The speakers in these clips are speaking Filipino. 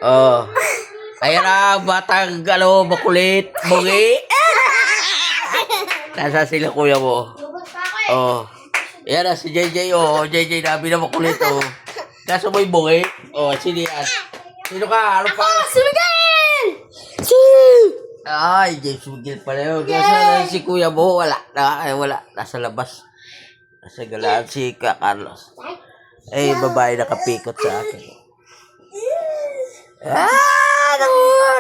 Oh. Ayan na, batang makulit. Bungi. Nasa sila kuya mo. Oh. Ayan na si JJ. Oh, JJ nabi na makulit. Oh. Kaso mo yung bungi. Oh, sino yan? Sino ka? Ano pa? Si Miguel! Ay, James Miguel pala yun. Nasa si kuya mo. Wala. Wala. Nasa labas. Nasa galaan si Carlos. Eh, babae nakapikot sa akin.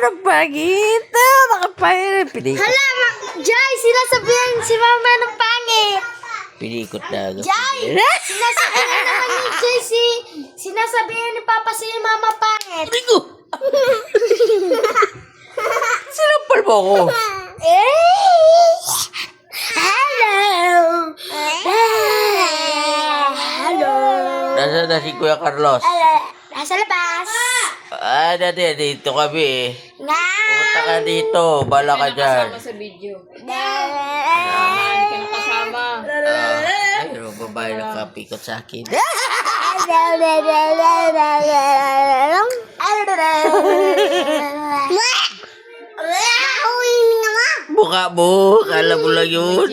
Nagpagit. Nakapagit. Pinikot. Hala, Jai, sinasabihan si mama ng pangit. Pinikot na. Jai! Sinasabihan naman ni Jai sinasabihan ni Papa si mama pangit. Pigo! Sinampal mo ako. Hello! Hello! Nasa na si Kuya Carlos? Nasa labas. Dati, dito kami eh. Nga! Pumunta ka dito. Bala ka dyan. Kasama sa video. Hindi ka nakasama. Ayun, babae nakapikot sa akin. Buka mo. Kala mo lang yun.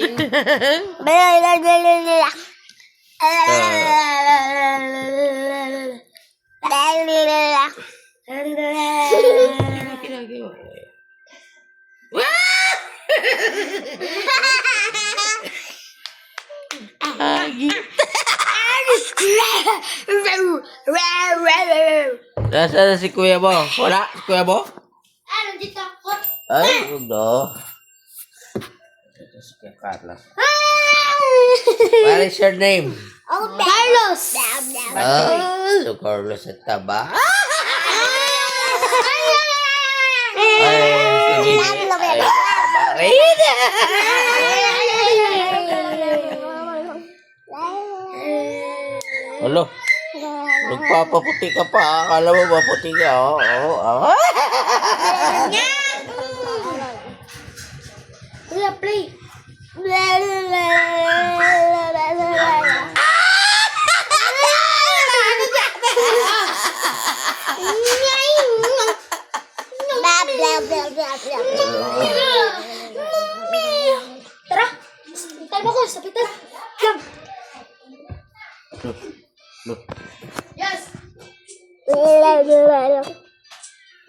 Nasa na si kuya mo? Wala? Si kuya mo? Nandito ako. Ay, no. Ito si Kuya Carlos. What is your name? Carlos! Ay, so Carlos at taba. Ay, sige. Ay, Alo, nagpapaputi ka pa. Akala mo maputi ka. Oo. Kuya, play. Tara, tayo mo ko, sabitan. Yes!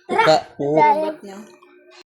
Tara. Ba't niya?